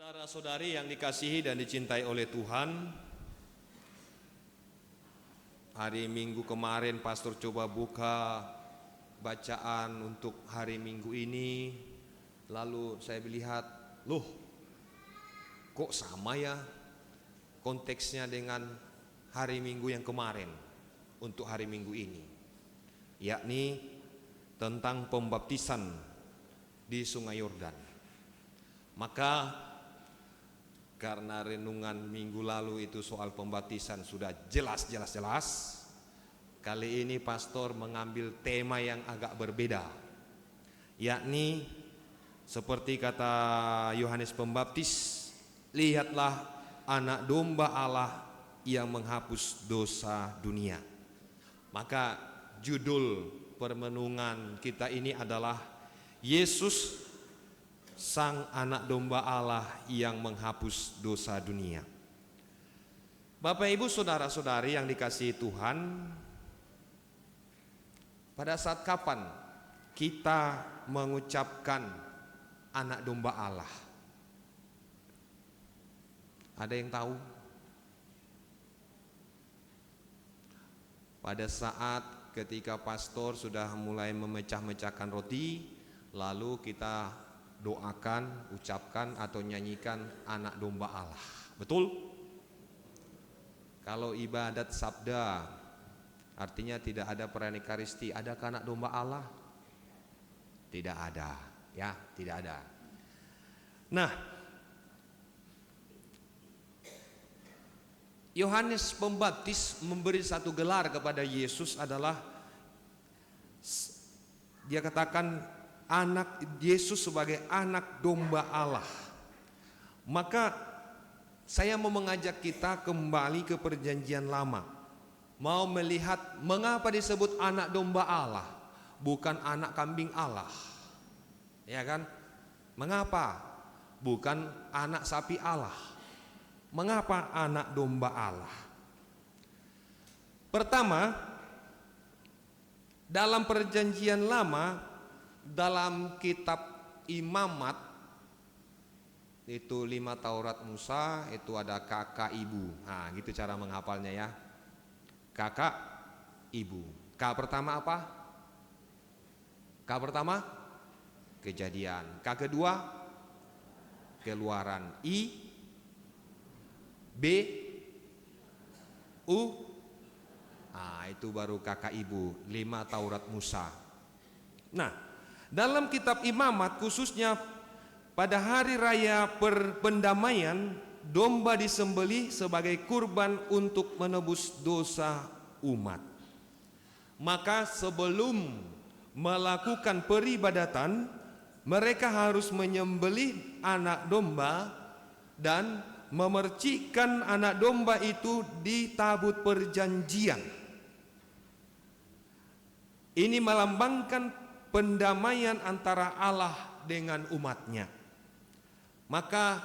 Saudara-saudari yang dikasihi dan dicintai oleh Tuhan, hari Minggu kemarin pastor coba buka bacaan untuk hari Minggu ini. Lalu saya melihat, loh kok sama ya konteksnya dengan hari Minggu yang kemarin untuk hari Minggu ini, yakni tentang pembaptisan di Sungai Yordan. Maka karena renungan minggu lalu itu soal pembaptisan sudah jelas, kali ini pastor mengambil tema yang agak berbeda, yakni seperti kata Yohanes Pembaptis, lihatlah anak domba Allah yang menghapus dosa dunia. Maka judul permenungan kita ini adalah Yesus Sang anak domba Allah yang menghapus dosa dunia. Bapak ibu saudara-saudari yang dikasihi Tuhan, pada saat kapan kita mengucapkan anak domba Allah? Ada yang tahu? Pada saat ketika pastor sudah mulai memecah-mecahkan roti, lalu kita doakan, ucapkan atau nyanyikan anak domba Allah. Betul? Kalau ibadat sabda, artinya tidak ada perayaan Ekaristi, adakah anak domba Allah? Tidak ada, ya, tidak ada. Nah, Yohanes Pembaptis memberi satu gelar kepada Yesus, adalah dia katakan anak Yesus sebagai anak domba Allah. Maka saya mau mengajak kita kembali ke perjanjian lama, mau melihat mengapa disebut anak domba Allah, bukan anak kambing Allah, ya kan? Mengapa bukan anak sapi Allah? Mengapa anak domba Allah? Pertama, dalam perjanjian lama, dalam kitab Imamat itu 5 Taurat Musa, itu ada kakak ibu. Nah, gitu cara menghafalnya ya. Kakak ibu. K pertama apa? K pertama Kejadian. K kedua Keluaran. I B U. Nah, itu baru kakak ibu, 5 Taurat Musa. Nah, dalam kitab Imamat khususnya pada hari raya pendamaian, domba disembelih sebagai kurban untuk menebus dosa umat. Maka sebelum melakukan peribadatan, mereka harus menyembelih anak domba dan memercikkan anak domba itu di tabut perjanjian. Ini melambangkan pendamaian antara Allah dengan umatnya. Maka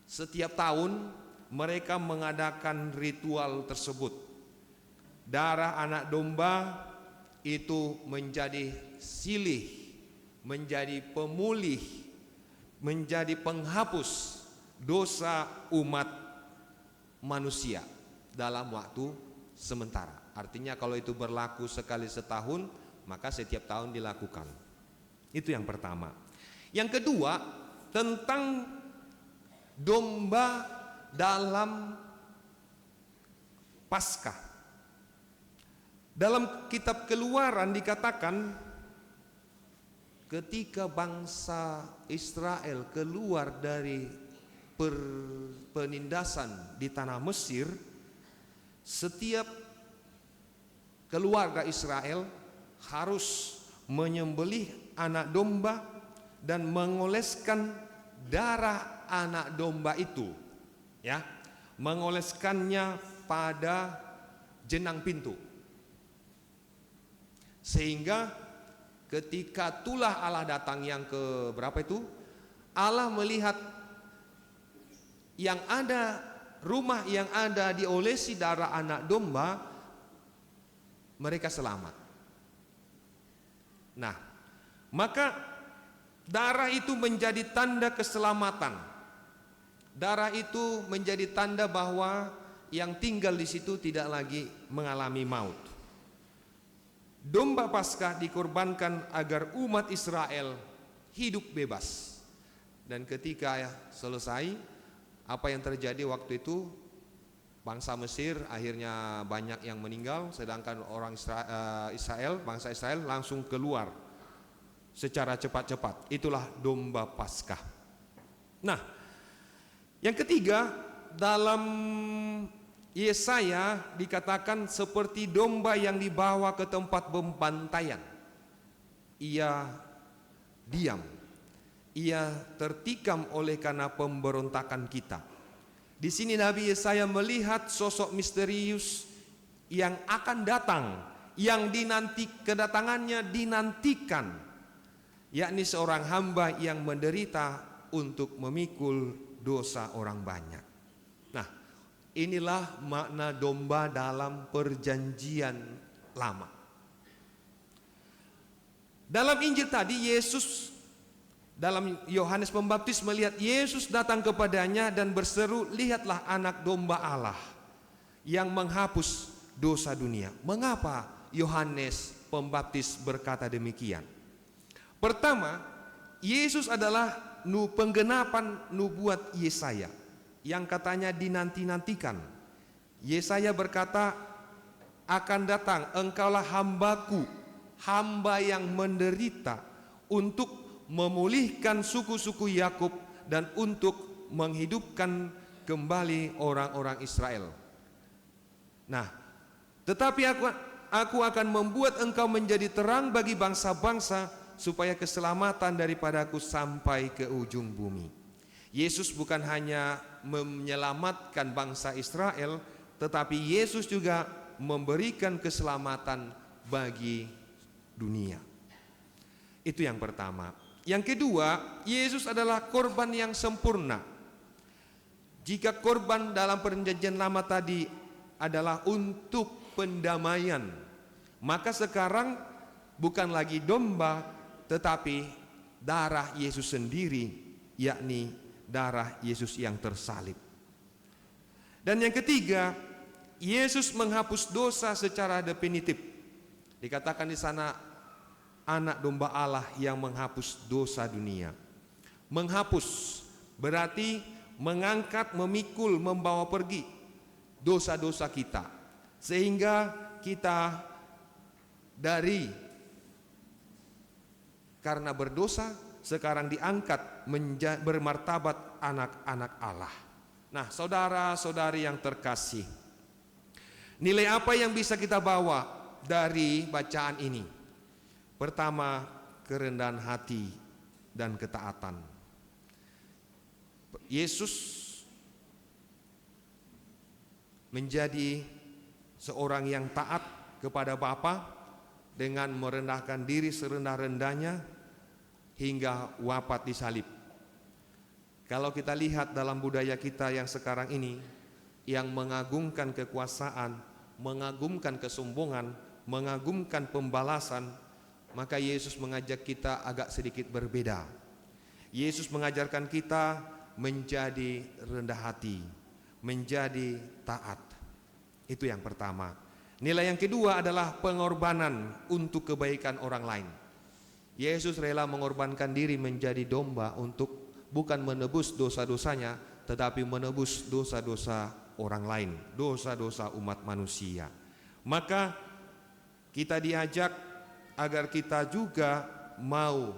setiap tahun mereka mengadakan ritual tersebut. Darah anak domba itu menjadi silih, menjadi pemulih, menjadi penghapus dosa umat manusia dalam waktu sementara. Artinya kalau itu berlaku sekali setahun, maka setiap tahun dilakukan. Itu yang pertama. Yang kedua, tentang domba dalam Paskah. Dalam kitab Keluaran dikatakan ketika bangsa Israel keluar dari penindasan di tanah Mesir, setiap keluarga Israel harus menyembelih anak domba dan mengoleskan darah anak domba itu, ya, mengoleskannya pada jenang pintu, sehingga ketika tulah Allah datang yang ke berapa itu, Allah melihat yang ada, rumah yang ada diolesi darah anak domba, mereka selamat. Nah, maka darah itu menjadi tanda keselamatan Darah itu menjadi tanda bahwa yang tinggal di situ tidak lagi mengalami maut. Domba Paskah dikorbankan agar umat Israel hidup bebas. Dan ketika selesai, apa yang terjadi waktu itu? Bangsa Mesir akhirnya banyak yang meninggal, sedangkan orang Israel, bangsa Israel langsung keluar secara cepat-cepat. Itulah domba Paskah. Nah, yang ketiga, dalam Yesaya dikatakan seperti domba yang dibawa ke tempat pembantaian. Ia diam, ia tertikam oleh karena pemberontakan kita. Di sini Nabi Yesaya melihat sosok misterius yang akan datang, yang kedatangannya dinantikan, yakni seorang hamba yang menderita untuk memikul dosa orang banyak. Nah, inilah makna domba dalam perjanjian lama. Dalam Injil tadi Yesus, dalam Yohanes Pembaptis melihat Yesus datang kepadanya dan berseru, "Lihatlah anak domba Allah yang menghapus dosa dunia." Mengapa Yohanes Pembaptis berkata demikian? Pertama, Yesus adalah penggenapan nubuat Yesaya yang katanya dinanti-nantikan. Yesaya berkata, "Akan datang, engkaulah hambaku, hamba yang menderita untuk memulihkan suku-suku Yakub dan untuk menghidupkan kembali orang-orang Israel." Nah, tetapi aku akan membuat engkau menjadi terang bagi bangsa-bangsa, supaya keselamatan daripadaku sampai ke ujung bumi. Yesus bukan hanya menyelamatkan bangsa Israel, tetapi Yesus juga memberikan keselamatan bagi dunia. Itu yang pertama. Yang kedua, Yesus adalah korban yang sempurna. Jika korban dalam perjanjian lama tadi adalah untuk pendamaian, maka sekarang bukan lagi domba, tetapi darah Yesus sendiri, yakni darah Yesus yang tersalib. Dan yang ketiga, Yesus menghapus dosa secara definitif. Dikatakan di sana, anak domba Allah yang menghapus dosa dunia. Menghapus berarti mengangkat, memikul, membawa pergi dosa-dosa kita, sehingga kita karena berdosa sekarang diangkat bermartabat anak-anak Allah. Nah, saudara-saudari yang terkasih, nilai apa yang bisa kita bawa dari bacaan ini? Pertama, kerendahan hati dan ketaatan. Yesus menjadi seorang yang taat kepada Bapa dengan merendahkan diri serendah-rendahnya hingga wafat di salib. Kalau kita lihat dalam budaya kita yang sekarang ini, yang mengagungkan kekuasaan, mengagumkan kesombongan, mengagumkan pembalasan, maka Yesus mengajak kita agak sedikit berbeda. Yesus mengajarkan kita menjadi rendah hati, menjadi taat. Itu yang pertama. Nilai yang kedua adalah pengorbanan untuk kebaikan orang lain. Yesus rela mengorbankan diri menjadi domba untuk bukan menebus dosa-dosanya, tetapi menebus dosa-dosa orang lain, dosa-dosa umat manusia. Maka kita diajak agar kita juga mau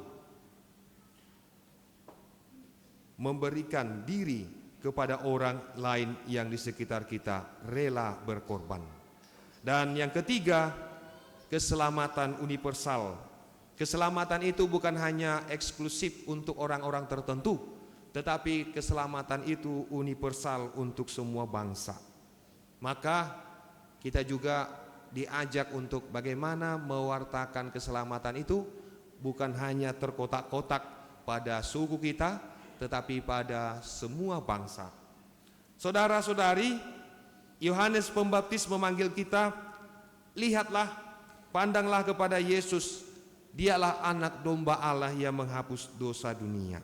memberikan diri kepada orang lain yang di sekitar kita, rela berkorban. Dan yang ketiga, keselamatan universal. Keselamatan itu bukan hanya eksklusif untuk orang-orang tertentu, tetapi keselamatan itu universal untuk semua bangsa. Maka kita juga diajak untuk bagaimana mewartakan keselamatan itu bukan hanya terkotak-kotak pada suku kita, tetapi pada semua bangsa. Saudara-saudari, Yohanes Pembaptis memanggil kita, lihatlah, pandanglah kepada Yesus, dialah anak domba Allah yang menghapus dosa dunia.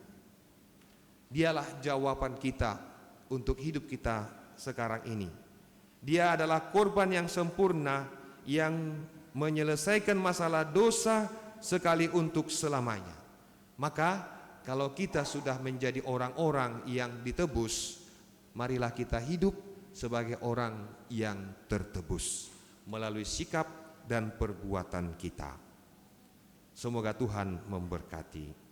Dialah jawaban kita untuk hidup kita sekarang ini. Dia adalah korban yang sempurna yang menyelesaikan masalah dosa sekali untuk selamanya. Maka kalau kita sudah menjadi orang-orang yang ditebus, marilah kita hidup sebagai orang yang tertebus melalui sikap dan perbuatan kita. Semoga Tuhan memberkati.